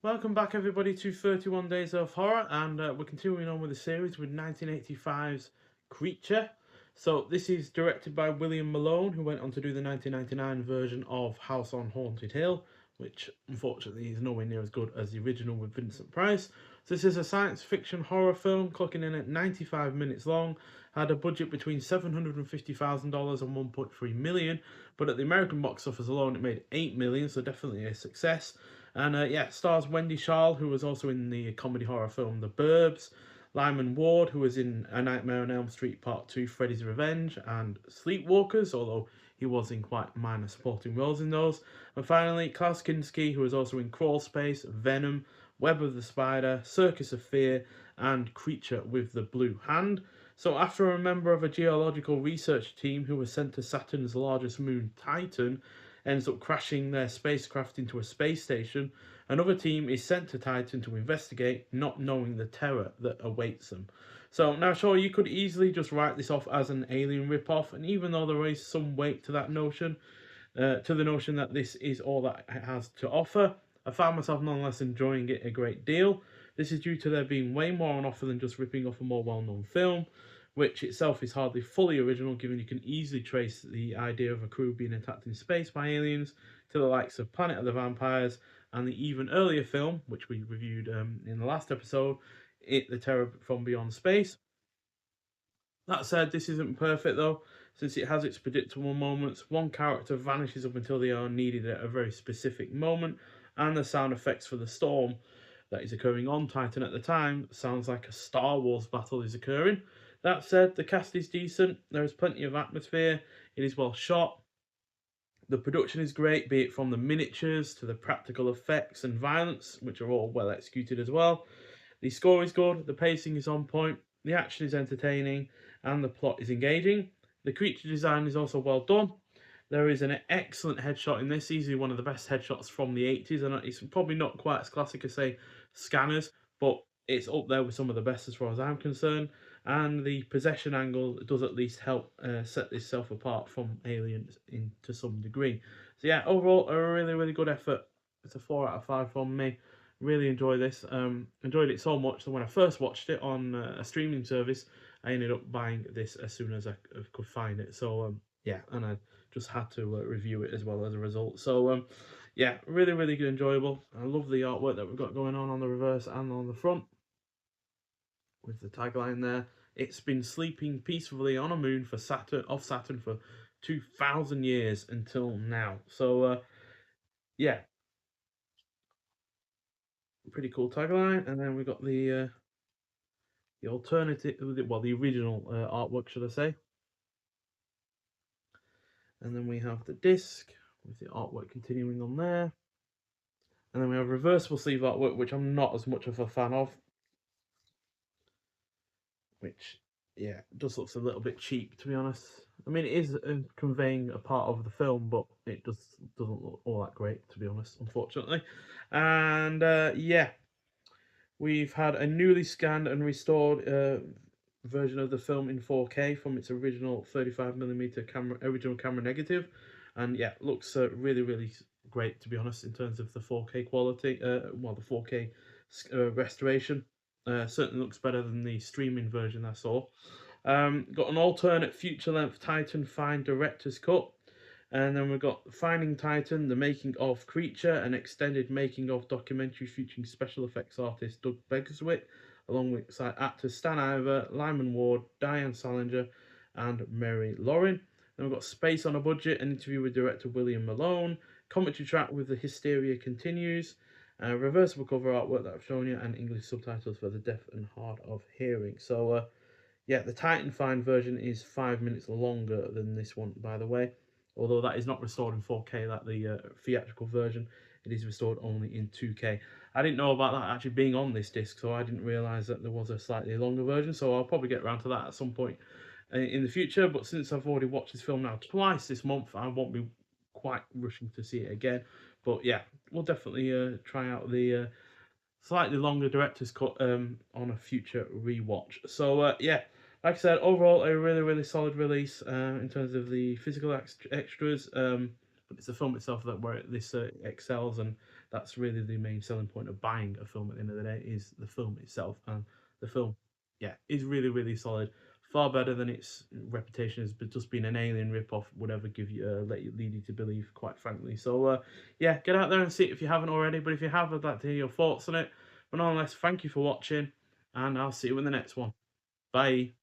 Welcome back, everybody, to 31 Days of Horror, and we're continuing on with the series with 1985's Creature. So, this is directed by William Malone, who went on to do the 1999 version of House on Haunted Hill, which unfortunately is nowhere near as good as the original with Vincent Price. So this is a science fiction horror film, clocking in at 95 minutes long, had a budget between $750,000 and $1.3 million, but at the American box office alone, it made $8 million, so definitely a success. And yeah, stars Wendy Sharl, who was also in the comedy horror film The Burbs, Lyman Ward, who was in A Nightmare on Elm Street Part 2, Freddy's Revenge, and Sleepwalkers, although he was in quite minor supporting roles in those. And finally, Klaus Kinski, who was also in Crawl Space, Venom, Web of the Spider, Circus of Fear, and Creature with the Blue Hand. So, after a member of a geological research team who was sent to Saturn's largest moon, Titan, ends up crashing their spacecraft into a space station, another team is sent to Titan to investigate, not knowing the terror that awaits them. So now, sure, you could easily just write this off as an Alien ripoff, and even though there is some weight to that notion, to the notion that this is all that it has to offer, I found myself nonetheless enjoying it a great deal. This is due to there being way more on offer than just ripping off a more well-known film, which itself is hardly fully original, given you can easily trace the idea of a crew being attacked in space by aliens to the likes of Planet of the Vampires and the even earlier film, which we reviewed in the last episode, It the Terror from Beyond Space. That said, this isn't perfect though, since it has its predictable moments. One character vanishes up until they are needed at a very specific moment, and the sound effects for the storm that is occurring on Titan at the time sounds like a Star Wars battle is occurring. That said, the cast is decent, there is plenty of atmosphere, it is well shot, the production is great, be it from the miniatures to the practical effects and violence, which are all well executed as well. The score is good, the pacing is on point, the action is entertaining, and the plot is engaging. The creature design is also well done. There is an excellent headshot in this, easily one of the best headshots from the 80s, and it's probably not quite as classic as, say, Scanners, but it's up there with some of the best as far as I'm concerned. And the possession angle does at least help set itself apart from Aliens to some degree. So yeah, overall, a really, really good effort. It's a 4 out of 5 from me. Really enjoy this. Enjoyed it so much that when I first watched it on a streaming service, I ended up buying this as soon as I could find it. So yeah, and I just had to review it as well as a result. So yeah, really, really good, enjoyable. I love the artwork that we've got going on the reverse and on the front with the tagline there. It's been sleeping peacefully on a moon for Saturn for 2,000 years until now. So yeah, pretty cool tagline. And then we got the alternative, well, the original artwork, should I say? And then we have the disc with the artwork continuing on there. And then we have reversible sleeve artwork, which I'm not as much of a fan of. Which, yeah, does looks a little bit cheap, to be honest. I mean, it is conveying a part of the film, but it just doesn't look all that great, to be honest, unfortunately. And yeah, we've had a newly scanned and restored version of the film in 4K from its original 35mm original camera negative, and yeah, looks really, really great, to be honest, in terms of the 4K quality. Well, the 4K restoration certainly looks better than the streaming version I saw. Got an alternate future length Titan Fine director's cut. And then we've got Finding Titan, the making of Creature, an extended making of documentary featuring special effects artist Doug Begswick, alongside actors Stan Iver, Lyman Ward, Diane Salinger, and Mary Lauren. Then we've got Space on a Budget, an interview with director William Malone, commentary track with The Hysteria Continues, reversible cover artwork that I've shown you, and English subtitles for the deaf and hard of hearing. So, yeah, the Titan Fine version is 5 minutes longer than this one, by the way. Although that is not restored in 4K like the theatrical version, it is restored only in 2K. I didn't know about that actually being on this disc, so I didn't realise that there was a slightly longer version, so I'll probably get around to that at some point in the future. But since I've already watched this film now twice this month, I won't be quite rushing to see it again. But yeah, we'll definitely try out the slightly longer director's cut on a future rewatch. So yeah, like I said, overall a really, really solid release in terms of the physical extras. But it's the film itself that where this excels, and that's really the main selling point of buying a film at the end of the day, is the film itself. And the film, yeah, is really, really solid. Far better than its reputation as just being an alien rip-off would ever give you, lead you to believe, quite frankly. So, yeah, get out there and see it if you haven't already. But if you have, I'd like to hear your thoughts on it. But nonetheless, thank you for watching, and I'll see you in the next one. Bye.